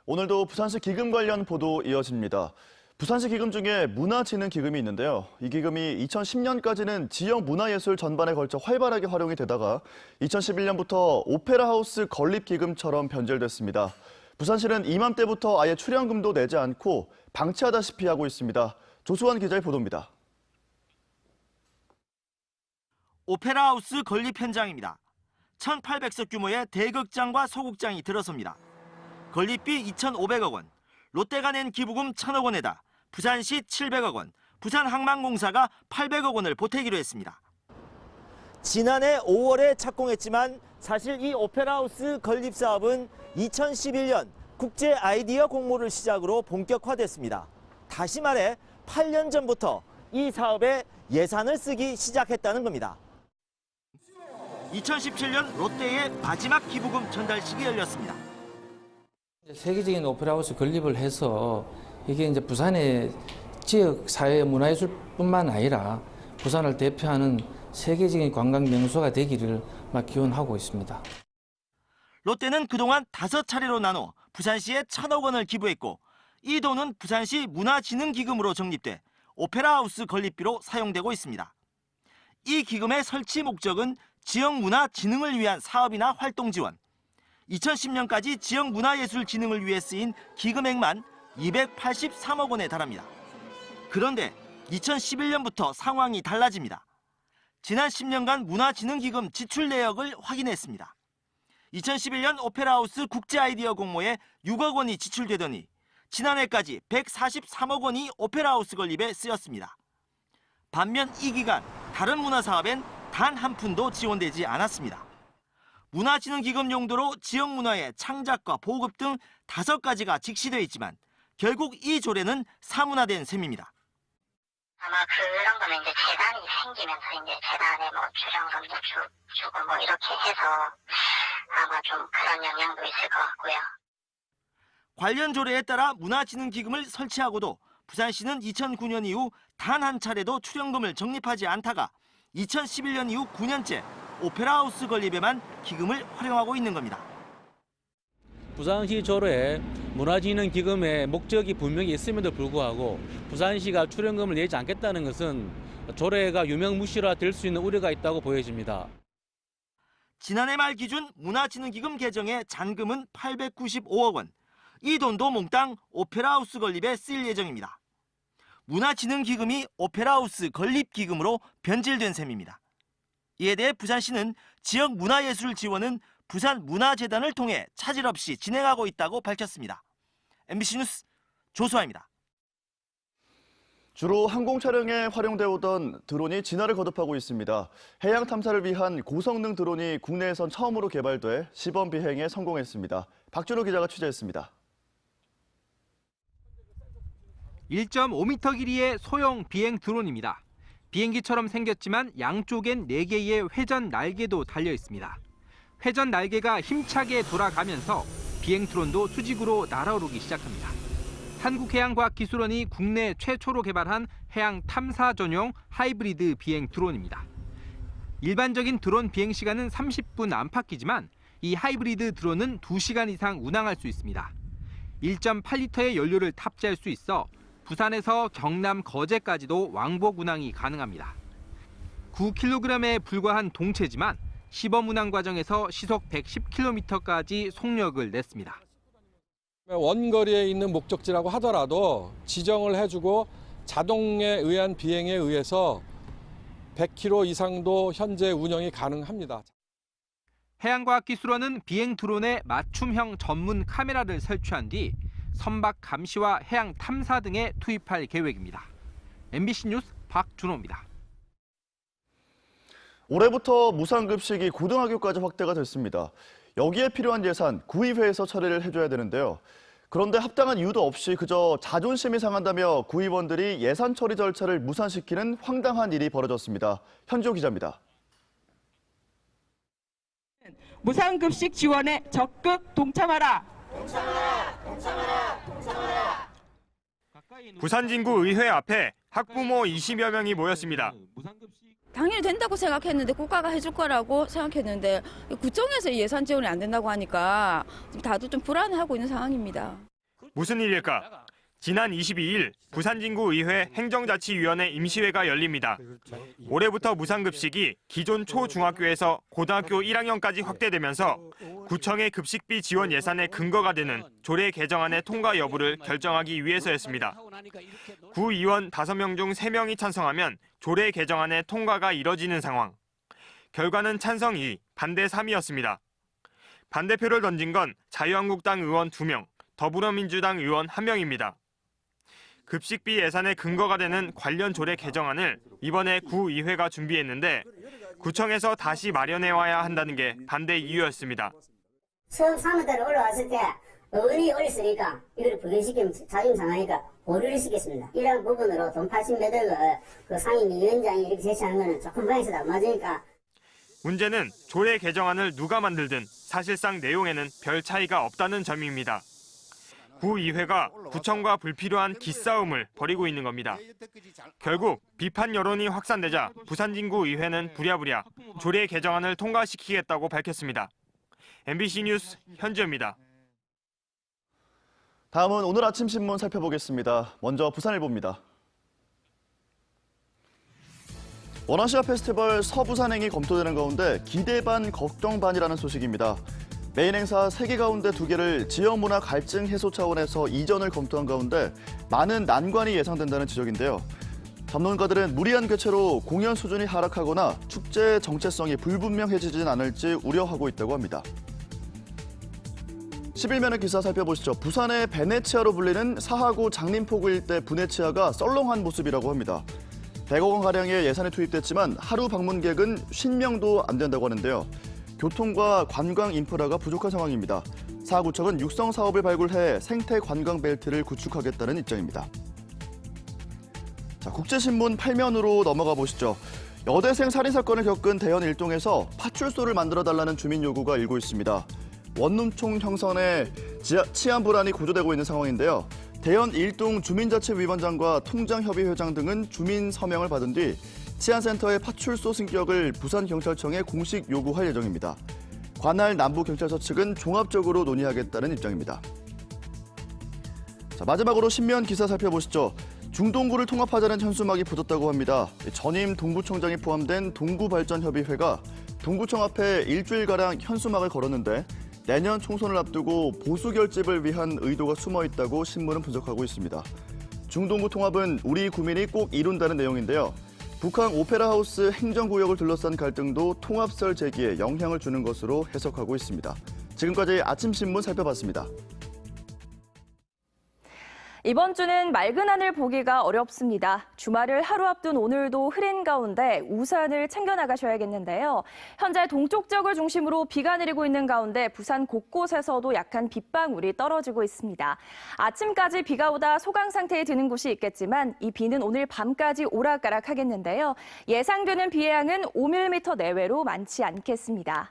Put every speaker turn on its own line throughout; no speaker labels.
오늘도 부산시 기금 관련 보도 이어집니다. 부산시 기금 중에 문화진흥기금이 있는데요. 이 기금이 2010년까지는 지역 문화예술 전반에 걸쳐 활발하게 활용이 되다가 2011년부터 오페라 하우스 건립기금처럼 변질됐습니다. 부산시는 이맘때부터 아예 출연금도 내지 않고 방치하다시피 하고 있습니다. 조수환 기자의 보도입니다.
오페라 하우스 건립 현장입니다. 1,800석 규모의 대극장과 소극장이 들어섭니다. 건립비 2,500억 원, 롯데가 낸 기부금 1,000억 원에다 부산시 700억 원, 부산항만공사가 800억 원을 보태기로 했습니다.
지난해 5월에 착공했지만 사실 이 오페라 하우스 건립 사업은 2011년 국제 아이디어 공모를 시작으로 본격화됐습니다. 다시 말해 8년 전부터 이 사업에 예산을 쓰기 시작했다는 겁니다.
2017년 롯데의 마지막 기부금 전달식이 열렸습니다.
세계적인 오페라 하우스 건립을 해서 이게 이제 부산의 지역 사회 문화예술뿐만 아니라 부산을 대표하는 세계적인 관광 명소가 되기를 기원하고 있습니다.
롯데는 그동안 5차례로 나눠 부산시에 1,000억 원을 기부했고 이 돈은 부산시 문화진흥기금으로 적립돼 오페라 하우스 건립비로 사용되고 있습니다. 이 기금의 설치 목적은 지역 문화 진흥을 위한 사업이나 활동 지원, 2010년까지 지역 문화예술 진흥을 위해 쓰인 기금액만 283억 원에 달합니다. 그런데 2011년부터 상황이 달라집니다. 지난 10년간 문화진흥기금 지출 내역을 확인했습니다. 2011년 오페라 하우스 국제 아이디어 공모에 6억 원이 지출되더니 지난해까지 143억 원이 오페라 하우스 건립에 쓰였습니다. 반면 이 기간 다른 문화 사업엔 단 한 푼도 지원되지 않았습니다. 문화진흥기금 용도로 지역 문화의 창작과 보급 등 5가지가 직시되어 있지만 결국 이 조례는 사문화된 셈입니다.
아마 그런 거는 이제 재단이 생기면서 이제 재단에 뭐 출연금도 주고 뭐 이렇게 해서 아마 좀 그런 영향도 있을 것 같고요.
관련 조례에 따라 문화진흥기금을 설치하고도 부산시는 2009년 이후 단 한 차례도 출연금을 적립하지 않다가 2011년 이후 9년째 오페라 하우스 건립에만 기금을 활용하고 있는 겁니다.
부산시 조례에 문화진흥기금의 목적이 분명히 있음에도 불구하고 부산시가 출연금을 내지 않겠다는 것은 조례가 유명무실화 될 수 있는 우려가 있다고 보여집니다.
지난해 말 기준 문화진흥기금 개정의 잔금은 895억 원. 이 돈도 몽땅 오페라 하우스 건립에 쓰일 예정입니다. 문화진흥기금이 오페라 하우스 건립기금으로 변질된 셈입니다. 이에 대해 부산시는 지역 문화예술 지원은 부산문화재단을 통해 차질 없이 진행하고 있다고 밝혔습니다. MBC 뉴스 조수아입니다.
주로 항공 촬영에 활용되어 오던 드론이 진화를 거듭하고 있습니다. 해양 탐사를 위한 고성능 드론이 국내에선 처음으로 개발돼 시범 비행에 성공했습니다. 박준호 기자가 취재했습니다.
1.5m 길이의 소형 비행 드론입니다. 비행기처럼 생겼지만 양쪽엔 4개의 회전 날개도 달려 있습니다. 회전 날개가 힘차게 돌아가면서 비행 드론도 수직으로 날아오르기 시작합니다. 한국해양과학기술원이 국내 최초로 개발한 해양 탐사 전용 하이브리드 비행 드론입니다. 일반적인 드론 비행 시간은 30분 안팎이지만 이 하이브리드 드론은 2시간 이상 운항할 수 있습니다. 1.8리터의 연료를 탑재할 수 있어 부산에서 경남 거제까지도 왕복 운항이 가능합니다. 9kg에 불과한 동체지만 시범 운항 과정에서 시속 110km까지 속력을 냈습니다.
원거리에 있는 목적지라고 하더라도 지정을 해주고 자동에 의한 비행에 의해서 100km 이상도 현재 운영이 가능합니다.
해양과학기술원은 비행 드론에 맞춤형 전문 카메라를 설치한 뒤 선박 감시와 해양 탐사 등에 투입할 계획입니다. MBC 뉴스 박준호입니다.
올해부터 무상급식이 고등학교까지 확대가 됐습니다. 여기에 필요한 예산 구의회에서 처리를 해줘야 되는데요. 그런데 합당한 이유도 없이 그저 자존심이 상한다며 구의원들이 예산 처리 절차를 무산시키는 황당한 일이 벌어졌습니다. 현지호 기자입니다.
무상급식 지원에 적극 동참하라.
부산진구 의회 앞에 학부모 20여 명이 모였습니다.
당연히 된다고 생각했는데 국가가 해줄 거라고 생각했는데 구청에서 예산 지원이 안 된다고 하니까 다들 좀 불안해하고 있는 상황입니다.
무슨 일일까? 지난 22일 부산진구의회 행정자치위원회 임시회가 열립니다. 올해부터 무상급식이 기존 초중학교에서 고등학교 1학년까지 확대되면서 구청의 급식비 지원 예산의 근거가 되는 조례 개정안의 통과 여부를 결정하기 위해서였습니다. 구의원 5명 중 3명이 찬성하면 조례 개정안의 통과가 이뤄지는 상황. 결과는 찬성 2, 반대 3이었습니다. 반대표를 던진 건 자유한국당 의원 2명, 더불어민주당 의원 1명입니다. 급식비 예산의 근거가 되는 관련 조례 개정안을 이번에 구의회가 준비했는데 구청에서 다시 마련해와야 한다는 게 반대 이유였습니다.
처음 사무대로 올라왔을 때 의원이 올렸으니까 이걸 부결시키면 자존심 상하니까 보류를 시켰습니다. 이런 부분으로 돈 80몇 억을 그 상임위원장이 이렇게 제시하는 거는 조금 모양새도 안 맞으니까.
문제는 조례 개정안을 누가 만들든 사실상 내용에는 별 차이가 없다는 점입니다. 구의회가 구청과 불필요한 기싸움을 벌이고 있는 겁니다. 결국 비판 여론이 확산되자 부산진구의회는 부랴부랴 조례 개정안을 통과시키겠다고 밝혔습니다. MBC 뉴스 현지입니다.
다음은 오늘 아침 신문 살펴보겠습니다. 먼저 부산일보입니다. 원아시아 페스티벌 서부산행이 검토되는 가운데 기대 반 걱정 반이라는 소식입니다. 메인 행사 3개 가운데 2개를 지역 문화 갈증 해소 차원에서 이전을 검토한 가운데 많은 난관이 예상된다는 지적인데요. 전문가들은 무리한 개최로 공연 수준이 하락하거나 축제의 정체성이 불분명해지진 않을지 우려하고 있다고 합니다. 11면의 기사 살펴보시죠. 부산의 베네치아로 불리는 사하구 장림포구 일대 부네치아가 썰렁한 모습이라고 합니다. 100억 원가량의 예산이 투입됐지만 하루 방문객은 50명도 안 된다고 하는데요. 교통과 관광 인프라가 부족한 상황입니다. 사하구청은 육성 사업을 발굴해 생태 관광 벨트를 구축하겠다는 입장입니다. 자, 국제신문 8면으로 넘어가 보시죠. 여대생 살인 사건을 겪은 대연 일동에서 파출소를 만들어달라는 주민 요구가 일고 있습니다. 원룸총 형성에 치안 불안이 고조되고 있는 상황인데요. 대연 일동 주민자치위원장과 통장협의회장 등은 주민 서명을 받은 뒤 치안센터의 파출소 승격을 부산경찰청에 공식 요구할 예정입니다. 관할 남부경찰서 측은 종합적으로 논의하겠다는 입장입니다. 자, 마지막으로 신면 기사 살펴보시죠. 중동구를 통합하자는 현수막이 붙었다고 합니다. 전임 동구청장이 포함된 동구발전협의회가 동구청 앞에 일주일가량 현수막을 걸었는데 내년 총선을 앞두고 보수 결집을 위한 의도가 숨어 있다고 신문은 분석하고 있습니다. 중동구 통합은 우리 구민이 꼭 이룬다는 내용인데요. 북한 오페라하우스 행정구역을 둘러싼 갈등도 통합설 제기에 영향을 주는 것으로 해석하고 있습니다. 지금까지 아침신문 살펴봤습니다.
이번 주는 맑은 하늘 보기가 어렵습니다. 주말을 하루 앞둔 오늘도 흐린 가운데 우산을 챙겨 나가셔야겠는데요. 현재 동쪽 지역을 중심으로 비가 내리고 있는 가운데 부산 곳곳에서도 약한 빗방울이 떨어지고 있습니다. 아침까지 비가 오다 소강 상태에 드는 곳이 있겠지만 이 비는 오늘 밤까지 오락가락하겠는데요. 예상되는 비의 양은 5mm 내외로 많지 않겠습니다.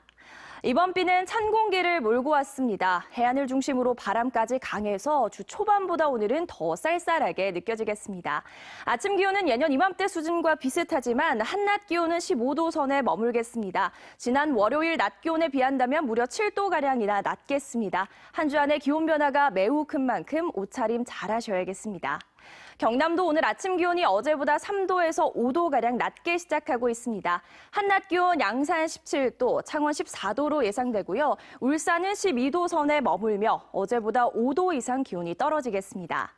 이번 비는 찬 공기를 몰고 왔습니다. 해안을 중심으로 바람까지 강해서 주 초반보다 오늘은 더 쌀쌀하게 느껴지겠습니다. 아침 기온은 예년 이맘때 수준과 비슷하지만 한낮 기온은 15도 선에 머물겠습니다. 지난 월요일 낮 기온에 비한다면 무려 7도가량이나 낮겠습니다. 한 주 안의 기온 변화가 매우 큰 만큼 옷차림 잘하셔야겠습니다. 경남도 오늘 아침 기온이 어제보다 3도에서 5도가량 낮게 시작하고 있습니다. 한낮 기온 양산 17도, 창원 14도로 예상되고요. 울산은 12도 선에 머물며 어제보다 5도 이상 기온이 떨어지겠습니다.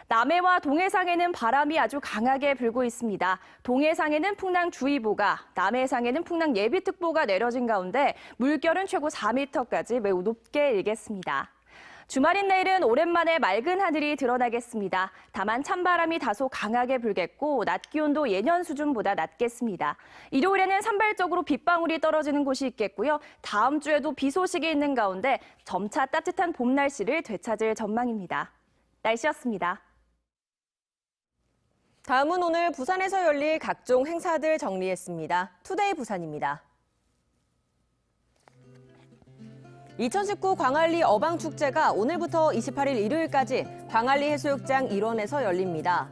남해와 동해상에는 바람이 아주 강하게 불고 있습니다. 동해상에는 풍랑주의보가, 남해상에는 풍랑예비특보가 내려진 가운데 물결은 최고 4m까지 매우 높게 일겠습니다. 주말인 내일은 오랜만에 맑은 하늘이 드러나겠습니다. 다만 찬바람이 다소 강하게 불겠고 낮 기온도 예년 수준보다 낮겠습니다. 일요일에는 산발적으로 빗방울이 떨어지는 곳이 있겠고요. 다음 주에도 비 소식이 있는 가운데 점차 따뜻한 봄 날씨를 되찾을 전망입니다. 날씨였습니다.
다음은 오늘 부산에서 열릴 각종 행사들 정리했습니다. 투데이 부산입니다. 2019 광안리 어방축제가 오늘부터 28일 일요일까지 광안리 해수욕장 일원에서 열립니다.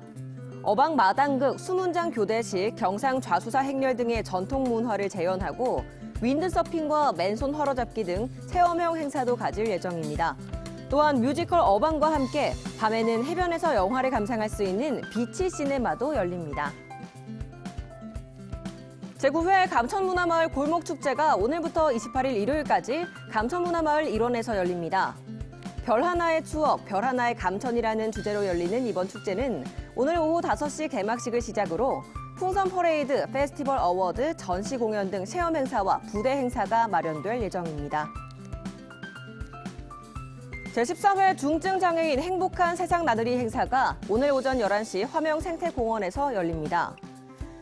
어방 마당극, 수문장 교대식, 경상 좌수사 행렬 등의 전통 문화를 재현하고 윈드서핑과 맨손 헐어잡기 등 체험형 행사도 가질 예정입니다. 또한 뮤지컬 어방과 함께 밤에는 해변에서 영화를 감상할 수 있는 비치 시네마도 열립니다. 제9회 감천문화마을 골목축제가 오늘부터 28일 일요일까지 감천문화마을 일원에서 열립니다. 별 하나의 추억, 별 하나의 감천이라는 주제로 열리는 이번 축제는 오늘 오후 5시 개막식을 시작으로 풍선 퍼레이드, 페스티벌 어워드, 전시 공연 등 체험 행사와 부대 행사가 마련될 예정입니다. 제14회 중증장애인 행복한 세상 나들이 행사가 오늘 오전 11시 화명생태공원에서 열립니다.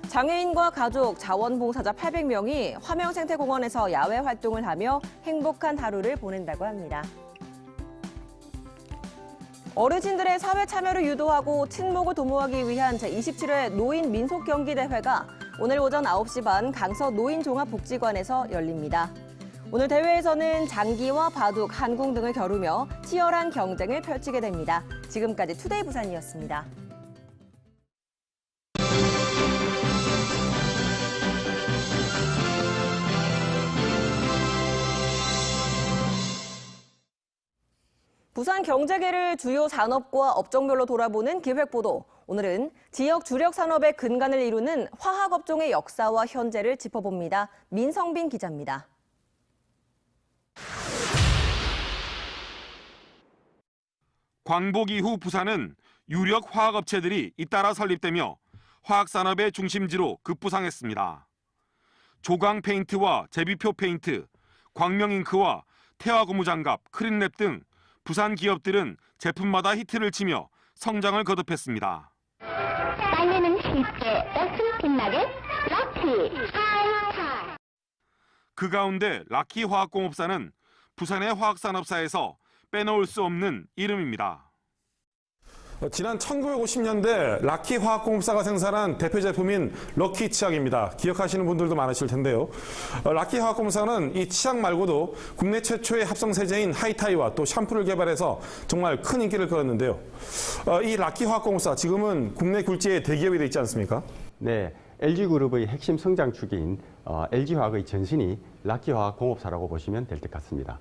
장애인과 가족, 자원봉사자 800명이 화명생태공원에서 야외 활동을 하며 행복한 하루를 보낸다고 합니다. 어르신들의 사회 참여를 유도하고 친목을 도모하기 위한 제27회 노인 민속경기대회가 오늘 오전 9시 반 강서 노인종합복지관에서 열립니다. 오늘 대회에서는 장기와 바둑, 한궁 등을 겨루며 치열한 경쟁을 펼치게 됩니다. 지금까지 투데이 부산이었습니다. 부산 경제계를 주요 산업과 업종별로 돌아보는 기획보도. 오늘은 지역 주력 산업의 근간을 이루는 화학업종의 역사와 현재를 짚어봅니다. 민성빈 기자입니다.
광복 이후 부산은 유력 화학업체들이 잇따라 설립되며 화학산업의 중심지로 급부상했습니다. 조강 페인트와 제비표 페인트, 광명잉크와 태화고무장갑, 크린랩 등 부산 기업들은 제품마다 히트를 치며 성장을 거듭했습니다.
빨래는 쉽게 옷은 빛나게 락키 하이칼.
그 가운데 락키 화학공업사는 부산의 화학산업사에서 빼놓을 수 없는 이름입니다.
지난 1950년대 락키 화학공업사가 생산한 대표 제품인 럭키 치약입니다. 기억하시는 분들도 많으실 텐데요. 락키 화학공업사는 이 치약 말고도 국내 최초의 합성 세제인 하이타이와 또 샴푸를 개발해서 정말 큰 인기를 끌었는데요. 이 락키 화학공업사 지금은 국내 굴지의 대기업이 되어 있지 않습니까?
네, LG그룹의 핵심 성장축인 LG화학의 전신이 락키 화학공업사라고 보시면 될 것 같습니다.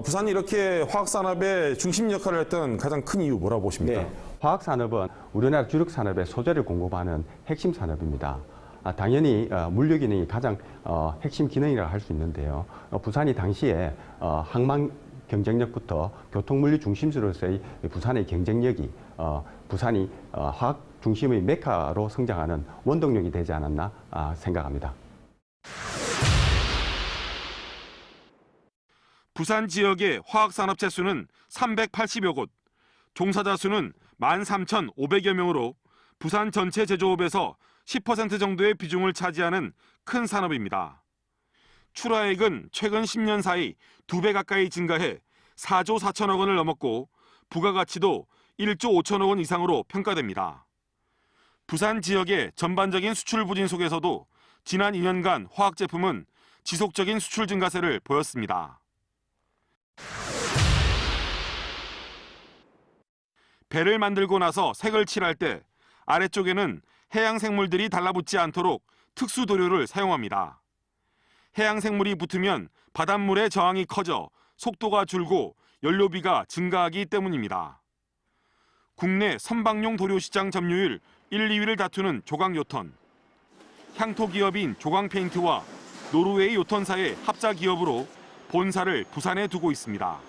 부산이 이렇게 화학산업의 중심 역할을 했던 가장 큰 이유 뭐라고 보십니까?
네, 화학산업은 우리나라 주력 산업의 소재를 공급하는 핵심 산업입니다. 당연히 물류 기능이 가장 핵심 기능이라고 할 수 있는데요. 부산이 당시에 항만 경쟁력부터 교통물류 중심지로서의 부산의 경쟁력이 부산이 화학 중심의 메카로 성장하는 원동력이 되지 않았나 생각합니다.
부산 지역의 화학산업체 수는 380여 곳, 종사자 수는 13,500여 명으로 부산 전체 제조업에서 10% 정도의 비중을 차지하는 큰 산업입니다. 출하액은 최근 10년 사이 2배 가까이 증가해 4조 4천억 원을 넘었고 부가가치도 1조 5천억 원 이상으로 평가됩니다. 부산 지역의 전반적인 수출 부진 속에서도 지난 2년간 화학 제품은 지속적인 수출 증가세를 보였습니다. 배를 만들고 나서 색을 칠할 때 아래쪽에는 해양 생물들이 달라붙지 않도록 특수 도료를 사용합니다. 해양 생물이 붙으면 바닷물의 저항이 커져 속도가 줄고 연료비가 증가하기 때문입니다. 국내 선박용 도료 시장 점유율 1, 2위를 다투는 조강 요턴. 향토 기업인 조강 페인트와 노르웨이 요턴사의 합자 기업으로 본사를 부산에 두고 있습니다.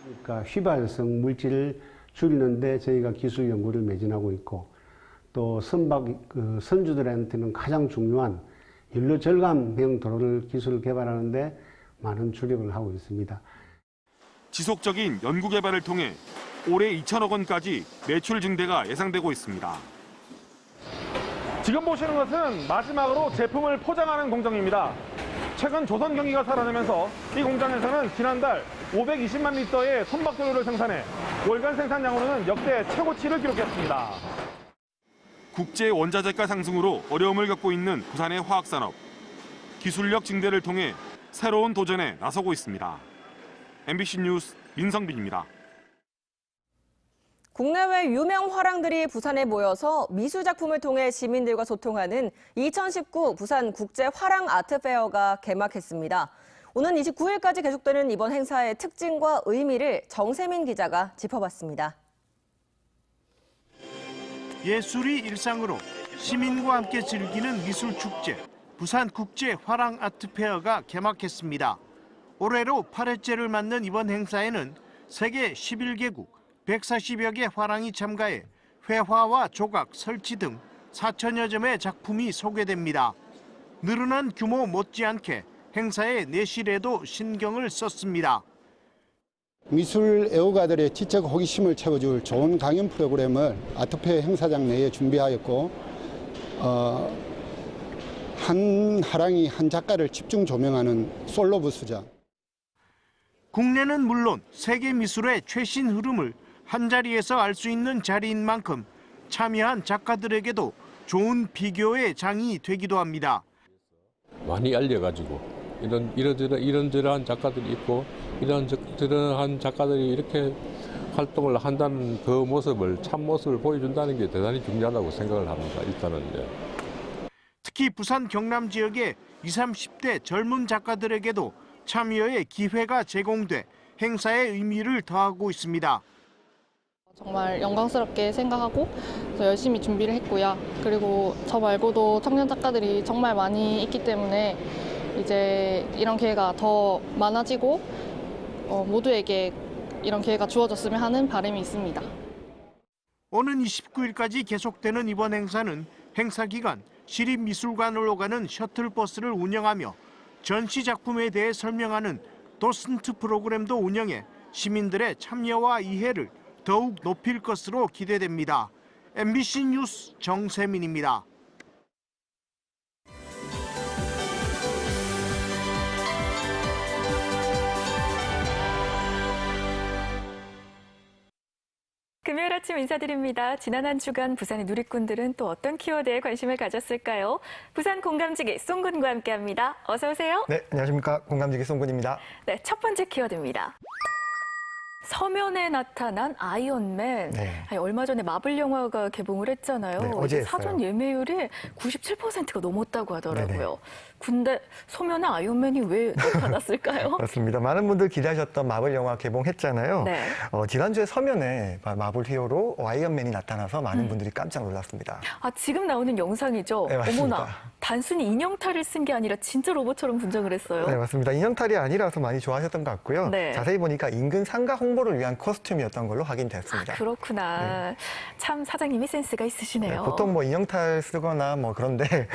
그러니까 휘발성 물질을 줄이는데 저희가 기술 연구를 매진하고 있고 또 선박 선주들한테는 가장 중요한 연료 절감형 도료를 기술을 개발하는데 많은 주력을 하고 있습니다.
지속적인 연구 개발을 통해 올해 2천억 원까지 매출 증대가 예상되고 있습니다.
지금 보시는 것은 마지막으로 제품을 포장하는 공정입니다. 최근 조선 경기가 살아나면서 이 공장에서는 지난달 520만 리터의 선박도료를 생산해 월간 생산량으로는 역대 최고치를 기록했습니다.
국제 원자재가 상승으로 어려움을 겪고 있는 부산의 화학산업. 기술력 증대를 통해 새로운 도전에 나서고 있습니다. MBC 뉴스 민성빈입니다.
국내외 유명 화랑들이 부산에 모여서 미술작품을 통해 시민들과 소통하는 2019 부산 국제 화랑 아트페어가 개막했습니다. 오는 29일까지 계속되는 이번 행사의 특징과 의미를 정세민 기자가 짚어봤습니다.
예술이 일상으로 시민과 함께 즐기는 미술축제, 부산국제화랑아트페어가 개막했습니다. 올해로 8회째를 맞는 이번 행사에는 세계 11개국 140여 개 화랑이 참가해 회화와 조각, 설치 등 4천여 점의 작품이 소개됩니다. 늘어난 규모 못지않게 행사의 내실에도 신경을 썼습니다.
미술 애호가들의 지적 호기심을 채워줄 좋은 강연 프로그램을 아트페어 행사장 내에 준비하였고 한 화랑이 한 작가를 집중 조명하는 솔로 부스장.
국내는 물론 세계 미술의 최신 흐름을 한자리에서 알 수 있는 자리인 만큼 참여한 작가들에게도 좋은 비교의 장이 되기도 합니다.
많이 알려가지고 이런저런 작가들이 있고 이런저런 작가들이 이렇게 활동을 한다는 그 모습을 참모습을 보여준다는 게 대단히 중요하다고 생각을 합니다. 일단은.
특히 부산 경남 지역의 20, 30대 젊은 작가들에게도 참여의 기회가 제공돼 행사의 의미를 더하고 있습니다.
정말 영광스럽게 생각하고 열심히 준비를 했고요. 그리고 저 말고도 청년 작가들이 정말 많이 있기 때문에 이제 이런 기회가 더 많아지고 모두에게 이런 기회가 주어졌으면 하는 바람이 있습니다.
오는 29일까지 계속되는 이번 행사는 행사 기간 시립미술관으로 가는 셔틀버스를 운영하며 전시 작품에 대해 설명하는 도슨트 프로그램도 운영해 시민들의 참여와 이해를 더욱 높일 것으로 기대됩니다. MBC 뉴스 정세민입니다.
금요일 아침 인사드립니다. 지난 한 주간 부산의 누리꾼들은 또 어떤 키워드에 관심을 가졌을까요? 부산 공감지기 송군과 함께합니다. 어서 오세요.
네, 안녕하십니까. 공감지기 송군입니다.
네, 첫 번째 키워드입니다. 서면에 나타난 아이언맨.
네.
얼마 전에 마블 영화가 개봉을 했잖아요.
네, 어제 했어요.
사전 예매율이 97%가 넘었다고 하더라고요.
네네.
근데 서면에 아이언맨이 왜 나타났을까요?
맞습니다. 많은 분들 기대하셨던 마블 영화 개봉했잖아요.
네.
지난주에 서면에 마블 히어로 아이언맨이 나타나서 많은 분들이 깜짝 놀랐습니다.
아, 지금 나오는 영상이죠?
네, 맞습니다.
어머나, 단순히 인형탈을 쓴 게 아니라 진짜 로봇처럼 분장을 했어요.
네, 맞습니다. 인형탈이 아니라서 많이 좋아하셨던 것 같고요.
네.
자세히 보니까 인근 상가 홍보를 위한 코스튬이었던 걸로 확인됐습니다.
아, 그렇구나.
네.
참 사장님이 센스가 있으시네요.
네, 보통 뭐 인형탈 쓰거나 뭐 그런데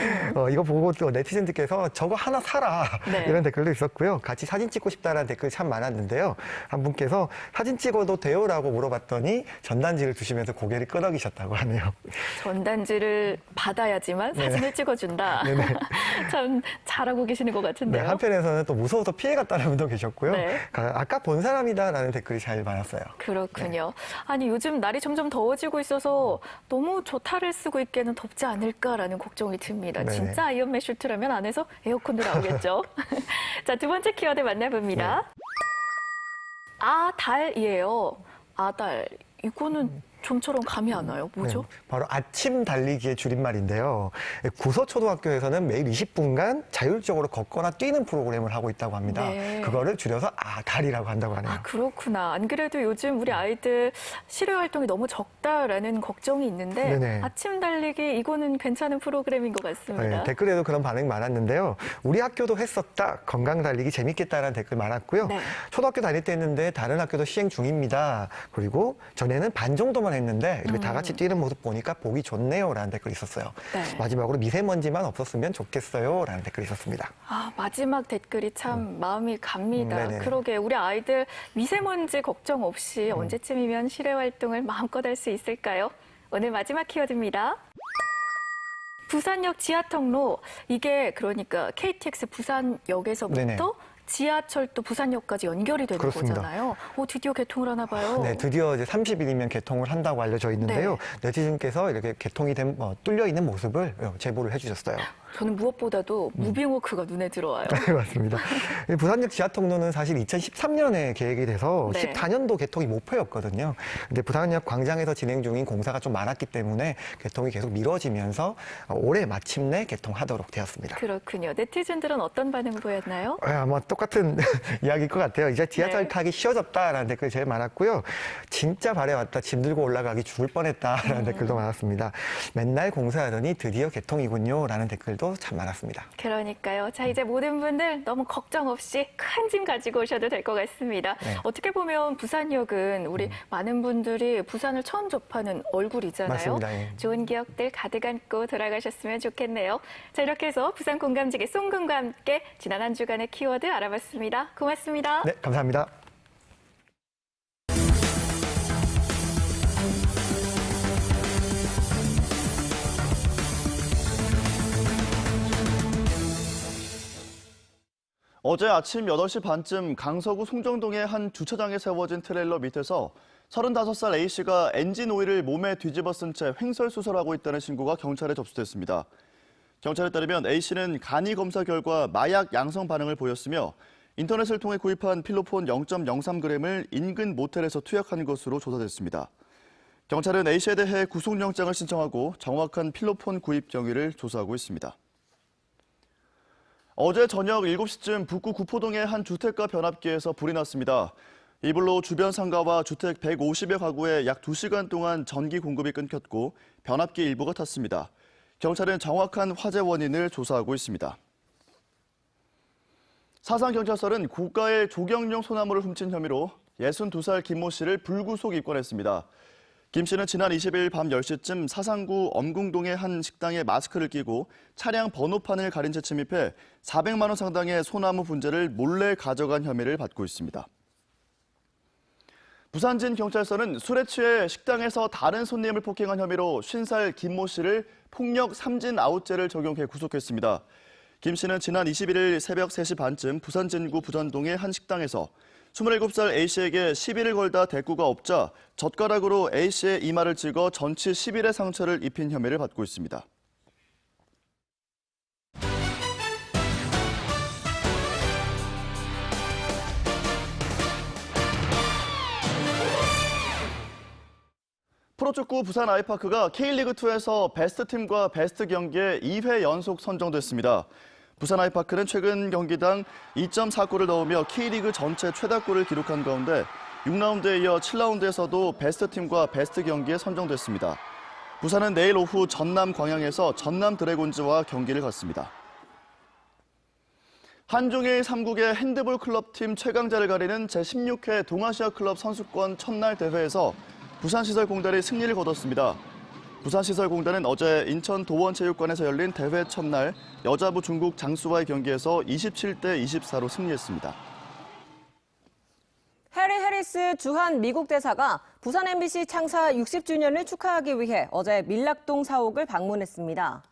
이거 보고 또 네티즌들께서 저거 하나 사라
네.
이런 댓글도 있었고요. 같이 사진 찍고 싶다라는 댓글이 참 많았는데요. 한 분께서 사진 찍어도 돼요라고 물어봤더니 전단지를 주시면서 고개를 끄덕이셨다고 하네요.
전단지를 받아야지만
네.
사진을 찍어준다.
네네.
참 잘하고 계시는 것
네,
같은데요.
한편에서는 또 무서워서 피해갔다는 분도 계셨고요.
네.
아까 본 사람이다라는 댓글이 잘 많았어요.
그렇군요. 아니 요즘 날이 점점 더워지고 있어서 너무 저 탈을 쓰고 있기에는 덥지 않을까라는 걱정이 듭니다.
네네.
진짜 아이언맨 슈트라면 안에서 에어컨도 나오겠죠. 자, 두 번째 키워드 만나봅니다.
네.
아달이에요. 아달. 이거는 좀처럼 감이 안 와요. 뭐죠?
네, 바로 아침 달리기의 줄임말인데요. 구서초등학교에서는 매일 20분간 자율적으로 걷거나 뛰는 프로그램을 하고 있다고 합니다.
네.
그거를 줄여서 아달이라고 한다고 하네요.
아, 그렇구나. 안 그래도 요즘 우리 아이들 실외 활동이 너무 적다라는 걱정이 있는데
네네.
아침 달리기 이거는 괜찮은 프로그램인 것 같습니다.
네, 댓글에도 그런 반응이 많았는데요. 우리 학교도 했었다. 건강 달리기 재밌겠다라는 댓글 많았고요.
네.
초등학교 다닐 때 했는데 다른 학교도 시행 중입니다. 그리고 전에는 반 정도만 했는데 이렇게 다 같이 뛰는 모습 보니까 보기 좋네요라는 댓글이 있었어요.
네.
마지막으로 미세먼지만 없었으면 좋겠어요라는 댓글이 있었습니다.
아, 마지막 댓글이 참 마음이 갑니다.
네네.
그러게 우리 아이들 미세먼지 걱정 없이 언제쯤이면 실외 활동을 마음껏 할 수 있을까요? 오늘 마지막 키워드입니다. 부산역 지하통로, 이게 그러니까 KTX 부산역에서부터
네네.
지하철도 부산역까지 연결이 되는
그렇습니다.
거잖아요. 드디어 개통을 하나 봐요.
네, 드디어 이제 30일이면 개통을 한다고 알려져 있는데요. 네티즌께서 이렇게 개통이 된 뚫려 있는 모습을 제보를 해주셨어요.
저는 무엇보다도 무빙워크가 눈에 들어와요.
네, 맞습니다. 이 부산역 지하통로는 사실 2013년에 계획이 돼서
네.
14년도 개통이 목표였거든요. 근데 부산역 광장에서 진행 중인 공사가 좀 많았기 때문에 개통이 계속 미뤄지면서 올해 마침내 개통하도록 되었습니다.
그렇군요. 네티즌들은 어떤 반응 보였나요?
아마 똑같이 똑같은 이야기일 것 같아요. 이제 지하철
네.
타기 쉬워졌다라는 댓글이 제일 많았고요. 진짜 발에 왔다. 짐 들고 올라가기 죽을 뻔했다라는 댓글도 많았습니다. 맨날 공사하더니 드디어 개통이군요. 라는 댓글도 참 많았습니다.
그러니까요. 자, 이제 모든 분들 너무 걱정 없이 큰 짐 가지고 오셔도 될 것 같습니다.
네.
어떻게 보면 부산역은 우리 많은 분들이 부산을 처음 접하는 얼굴이잖아요.
맞습니다. 예.
좋은 기억들 가득 안고 돌아가셨으면 좋겠네요. 자, 이렇게 해서 부산 공감지기 송근과 함께 지난 한 주간의 키워드 알아봤습니다. 고맙습니다.
네, 감사합니다.
어제 아침 8시 반쯤 강서구 송정동의 한 주차장에 세워진 트레일러 밑에서 35살 A씨가 엔진 오일을 몸에 뒤집어 쓴 채 횡설수설하고 있다는 신고가 경찰에 접수됐습니다. 경찰에 따르면 A씨는 간이 검사 결과 마약 양성 반응을 보였으며 인터넷을 통해 구입한 필로폰 0.03g을 인근 모텔에서 투약한 것으로 조사됐습니다. 경찰은 A씨에 대해 구속영장을 신청하고 정확한 필로폰 구입 경위를 조사하고 있습니다. 어제 저녁 7시쯤 북구 구포동의 한 주택가 변압기에서 불이 났습니다. 이 불로 주변 상가와 주택 150여 가구에 약 2시간 동안 전기 공급이 끊겼고 변압기 일부가 탔습니다. 경찰은 정확한 화재 원인을 조사하고 있습니다. 사상경찰서는 고가의 조경용 소나무를 훔친 혐의로 62살 김모 씨를 불구속 입건했습니다. 김 씨는 지난 20일 밤 10시쯤 사상구 엄궁동의 한 식당에 마스크를 끼고 차량 번호판을 가린 채 침입해 400만 원 상당의 소나무 분재를 몰래 가져간 혐의를 받고 있습니다. 부산진 경찰서는 술에 취해 식당에서 다른 손님을 폭행한 혐의로 50살 김모 씨를 폭력 3진 아웃죄를 적용해 구속했습니다. 김 씨는 지난 21일 새벽 3시 반쯤 부산 진구 부전동의 한 식당에서 27살 A씨에게 시비를 걸다 대꾸가 없자 젓가락으로 A씨의 이마를 찍어 전치 10일의 상처를 입힌 혐의를 받고 있습니다. 프로축구 부산 아이파크가 K리그2에서 베스트 팀과 베스트 경기에 2회 연속 선정됐습니다. 부산 아이파크는 최근 경기당 2.4골을 넣으며 K리그 전체 최다골을 기록한 가운데 6라운드에 이어 7라운드에서도 베스트 팀과 베스트 경기에 선정됐습니다. 부산은 내일 오후 전남 광양에서 전남 드래곤즈와 경기를 갖습니다. 한중일 3국의 핸드볼 클럽팀 최강자를 가리는 제16회 동아시아 클럽 선수권 첫날 대회에서 부산시설공단이 승리를 거뒀습니다. 부산시설공단은 어제 인천 도원체육관에서 열린 대회 첫날 여자부 중국 장수와의 경기에서 27대 24로 승리했습니다.
해리 해리스 주한 미국 대사가 부산 MBC 창사 60주년을 축하하기 위해 어제 밀락동 사옥을 방문했습니다.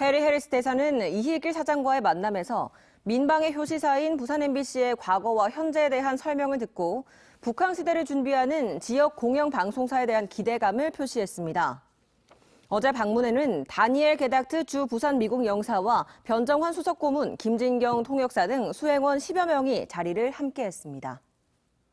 해리 해리스 대사는 이희길 사장과의 만남에서 민방의 효시사인 부산 MBC의 과거와 현재에 대한 설명을 듣고 북한 시대를 준비하는 지역 공영 방송사에 대한 기대감을 표시했습니다. 어제 방문에는 다니엘 게닥트 주 부산 미국 영사와 변정환 수석고문, 김진경 통역사 등 수행원 10여 명이 자리를 함께했습니다.